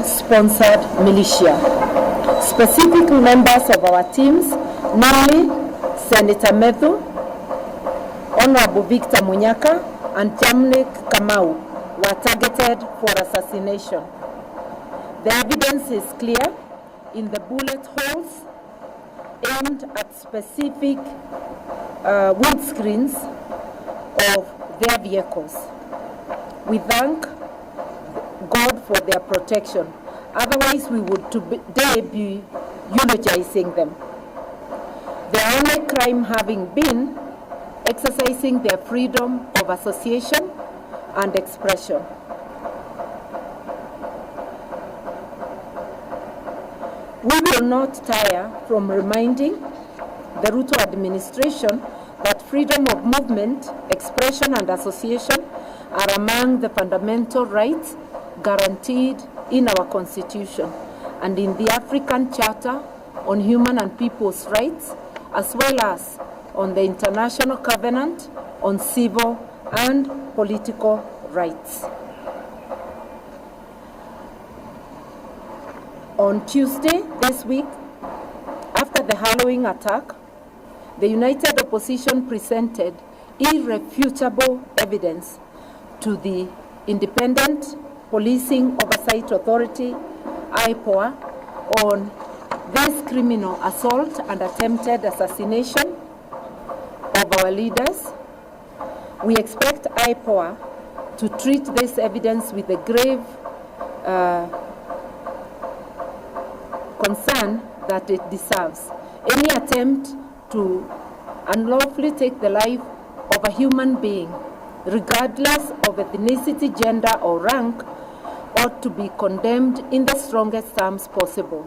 state-sponsored militia. Specific members of our teams, namely Senator Methu, Honorable Victor Munyaka, and Jamnik Kamau, were targeted for assassination. The evidence is clear in the bullet holes aimed at specific windscreens of their vehicles. We thank God for their protection. Otherwise, we would today be eulogizing them. Their only crime having been exercising their freedom of association and expression. We will not tire from reminding the Ruto administration that freedom of movement, expression, and association are among the fundamental rights guaranteed in our Constitution and in the African Charter on Human and People's Rights, as well as on the International Covenant on Civil and Political Rights. On Tuesday this week, after the Halloween attack, the United Opposition presented irrefutable evidence to the Independent Policing Oversight Authority, IPOA, on this criminal assault and attempted assassination of our leaders. We expect IPOA to treat this evidence with a grave concern that it deserves. Any attempt to unlawfully take the life of a human being, regardless of ethnicity, gender, or rank, ought to be condemned in the strongest terms possible.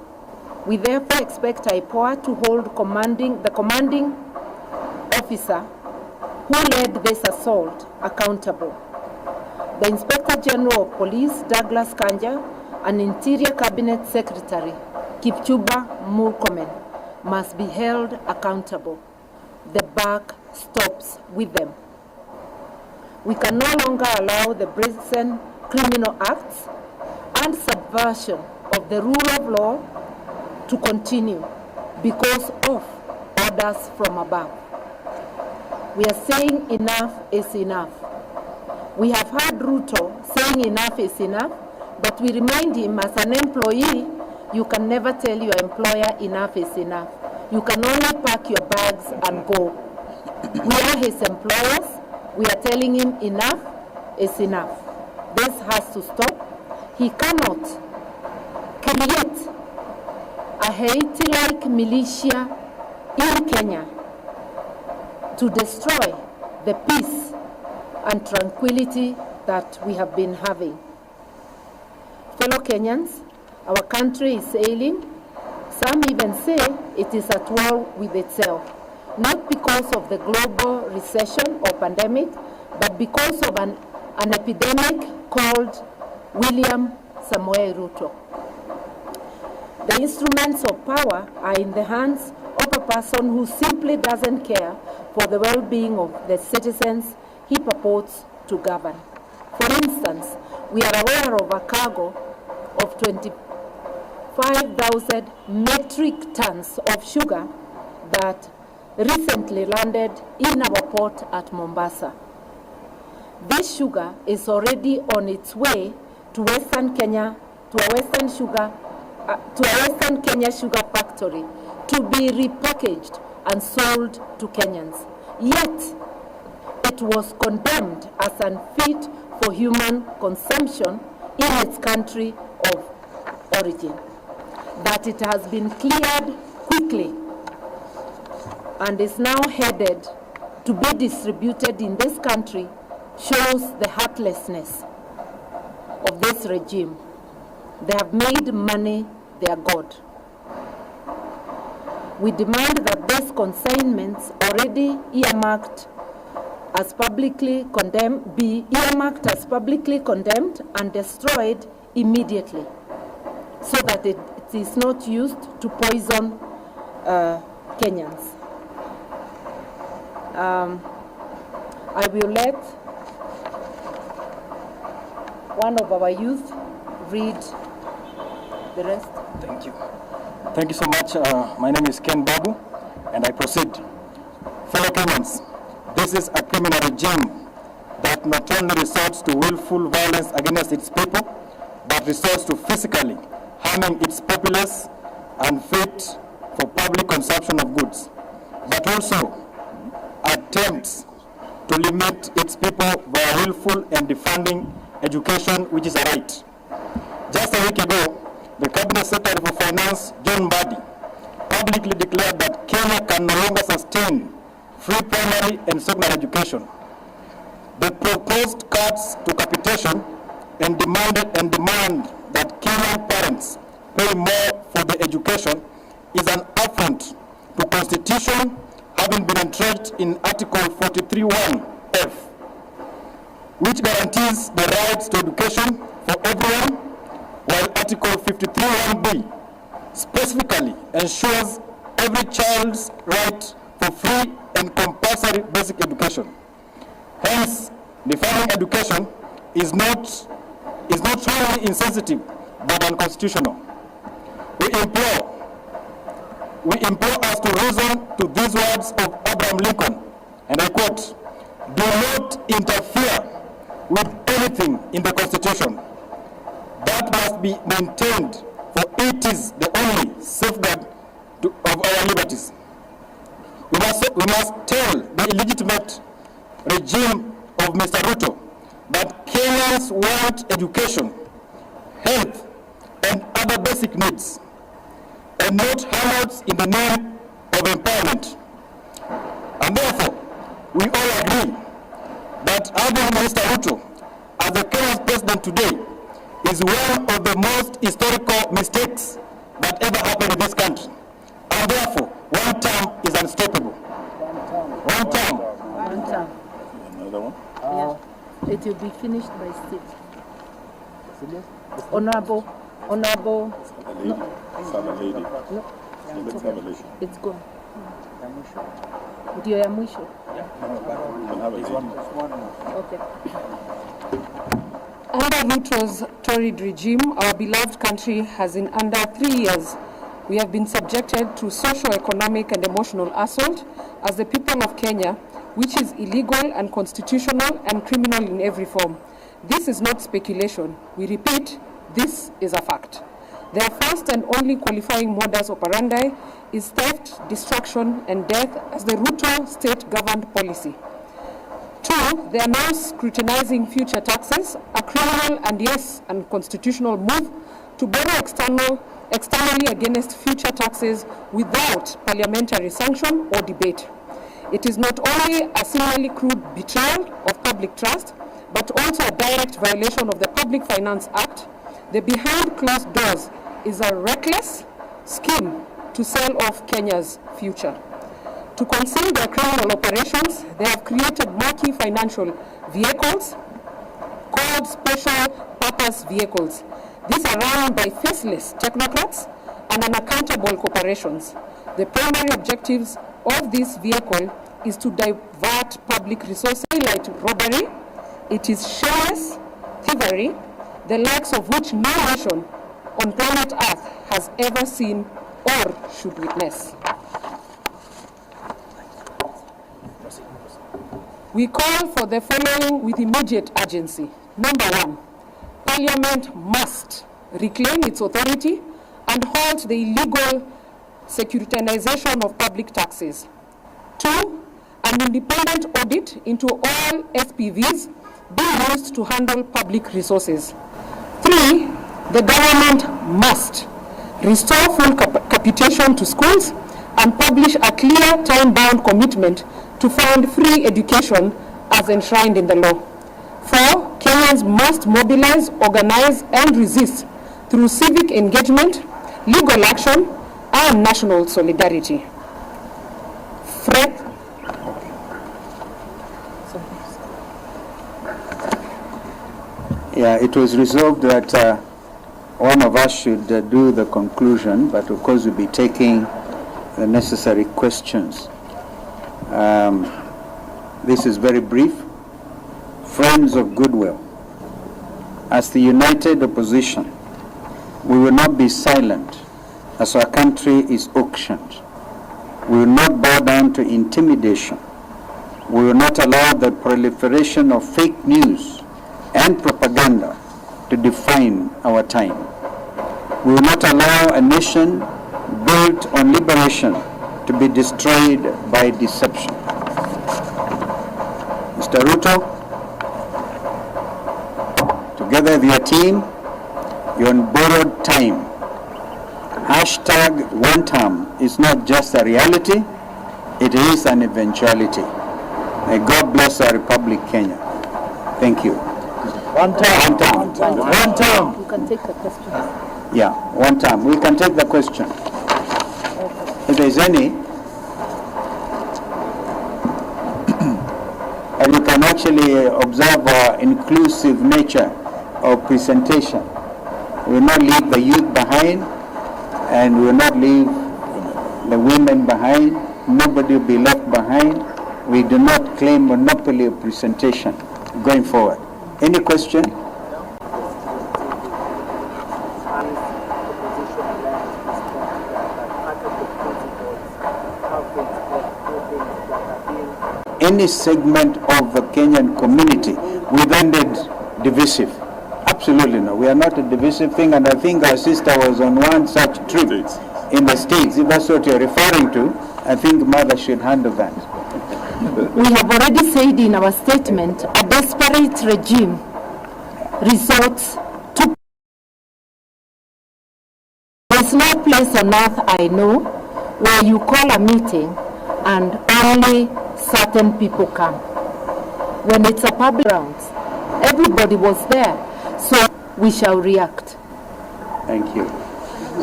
We therefore expect IPOA to hold the commanding officer who led this assault accountable. The Inspector General of Police, Douglas Kanja, and Interior Cabinet Secretary, Kipchumba Murkomen, must be held accountable. The buck stops with them. We can no longer allow the brazen criminal acts and subversion of the rule of law to continue because of orders from above. We are saying enough is enough. We have heard Ruto saying enough is enough, but we remind him as an employee, you can never tell your employer enough is enough. You can only pack your bags and go. We are his employers. We are telling him enough is enough. This has to stop. He cannot create a Haiti-like militia in Kenya to destroy the peace and tranquility that we have been having. Fellow Kenyans, our country is ailing. Some even say it is at war with itself, not because of the global recession or pandemic, but because of an epidemic called William Samoei Ruto. The instruments of power are in the hands of a person who simply doesn't care for the well-being of the citizens he purports to govern. For instance, we are aware of a cargo of 25,000 metric tons of sugar that recently landed in our port at Mombasa. This sugar is already on its way to Western Kenya, to a Western Kenya sugar factory to be repackaged and sold to Kenyans. Yet, it was condemned as unfit for human consumption in its country of origin. That it has been cleared quickly and is now headed to be distributed in this country shows the heartlessness of this regime. They have made money their god. We demand that these consignments already earmarked as publicly condemned be earmarked as publicly condemned and destroyed immediately, so that it is not used to poison Kenyans. I will let one of our youth read the rest. Thank you. Thank you so much. My name is Ken Babu, and I proceed. Fellow Kenyans, this is a criminal regime that not only resorts to willful violence against its people, but resorts to physically harming its populace unfit for public consumption of goods, but also attempts to limit its people via willful and defunding education, which is a right. Just a week ago, the Cabinet Secretary for Finance, John Mbadi, publicly declared that Kenya can no longer sustain free primary and secondary education. The proposed cuts to capitation and demand that Kenyan parents pay more for the education is an affront to Constitution, having been entrenched in Article 43(1)(f), which guarantees the rights to education for everyone, while Article 53(1)(b) specifically ensures every child's right for free and compulsory basic education. Hence, defining education is not only insensitive but unconstitutional. We implore us to reason to these words of Abraham Lincoln, and I quote, "Do not interfere with anything in the Constitution. That must be maintained, for it is the only safeguard of our liberties." We must tell the illegitimate regime of Mr. Ruto that Kenyans want education, health, and other basic needs, and not handouts in the name of empowerment. And therefore, we all agree that having Mr. Ruto as the Kenyan president today is one of the most historical mistakes that ever happened in this country. And therefore, one term is unstoppable. One term. Another one? Yeah. It will be finished by state. Honorable. Lady. No. Let's have a lady. It's gone. Ndio ya mwisho. We'll have a lady. Okay. Under Ruto's torrid regime, our beloved country has in under 3 years, we have been subjected to socio-economic and emotional assault as the people of Kenya, which is illegal, unconstitutional, and criminal in every form. This is not speculation. We repeat, this is a fact. Their first and only qualifying modus operandi is theft, destruction, and death as the Ruto state-governed policy. 2, they are now scrutinizing future taxes, a criminal and yes, unconstitutional move to borrow externally against future taxes without parliamentary sanction or debate. It is not only a similarly crude betrayal of public trust, but also a direct violation of the Public Finance Act. The behind closed doors is a reckless scheme to sell off Kenya's future. To conceal their criminal operations, they have created murky financial vehicles called special purpose vehicles. These are run by faceless technocrats and unaccountable corporations. The primary objectives of this vehicle is to divert public resources like robbery. It is shameless thievery, the likes of which no nation on planet Earth has ever seen or should witness. We call for the following with immediate urgency. Number 1, Parliament must reclaim its authority and halt the illegal securitization of public taxes. 2, an independent audit into all SPVs being used to handle public resources. 3, the government must restore full capitation to schools and publish a clear time-bound commitment to fund free education as enshrined in the law. 4, Kenyans must mobilize, organize, and resist through civic engagement, legal action, and national solidarity. Yeah, it was resolved that one of us should do the conclusion, but of course we'll be taking the necessary questions. This is very brief. Friends of goodwill, as the united opposition, We will not be silent as our country is auctioned. We will not bow down to intimidation. We will not allow the proliferation of fake news and propaganda to define our time. We will not allow a nation built on liberation to be destroyed by deception. Mr. Ruto, together with your team, you're on borrowed time. Hashtag one term is not just a reality, it is an eventuality. May God bless our Republic, Kenya. Thank you. One term. One term. You can take the question. Yeah, one term. We can take the question. If there's any, and you can actually observe our inclusive nature of presentation. We will not leave the youth behind, and we will not leave the women behind. Nobody will be left behind. We do not claim monopoly of presentation going forward. Any question? Any segment of the Kenyan community we rendered divisive. Absolutely no. We are not a divisive thing, and I think our sister was on one such trip in the States. If that's what you're referring to, I think Mother should handle that. We have already said in our statement, a desperate regime resorts to... There's no place on earth I know where you call a meeting and only certain people come. When it's a public ground, everybody was there, so we shall react. Thank you.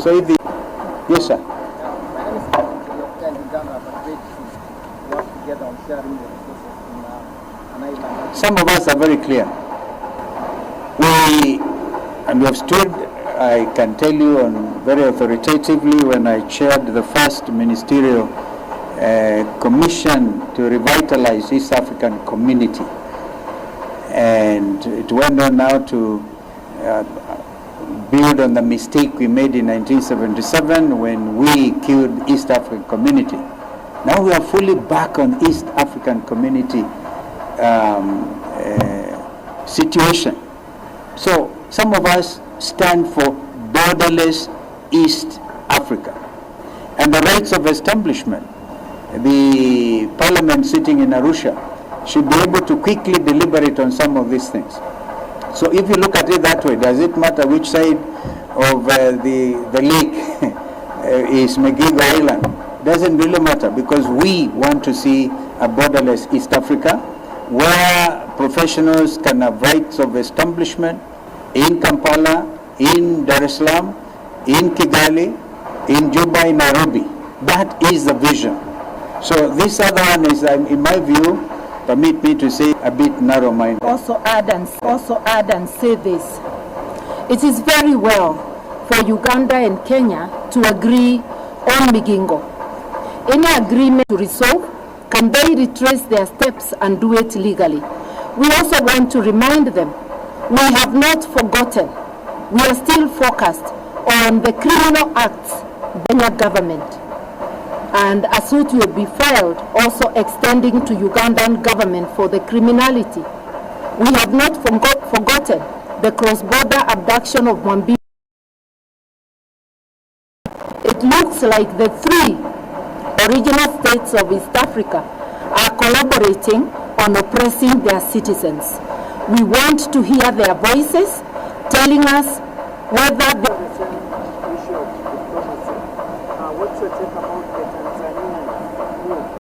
So if the... Yes, sir. Some of us are very clear. We have stood, I can tell you very authoritatively, when I chaired the first ministerial commission to revitalize East African community. And it went on now to build on the mistake we made in 1977 when we killed East African community. Now we are fully back on East African community situation. So some of us stand for borderless East Africa and the rights of establishment. The parliament sitting in Arusha should be able to quickly deliberate on some of these things. So if you look at it that way, does it matter which side of the lake is McGill Island? Doesn't really matter, because we want to see a borderless East Africa where professionals can have rights of establishment in Kampala, in Dar es Salaam, in Kigali, in Juba, in Nairobi. That is the vision. So this other one is, in my view, permit me to say, a bit narrow-minded. Also add and say this. It is very well for Uganda and Kenya to agree on Migingo. Any agreement to resolve, can they retrace their steps and do it legally? We also want to remind them, we have not forgotten. We are still focused on the criminal acts by the government. And a suit will be filed also extending to Ugandan government for the criminality. We have not forgotten the cross-border abduction of Mwambi. It looks like the three original states of East Africa are collaborating on oppressing their citizens. We want to hear their voices telling us whether they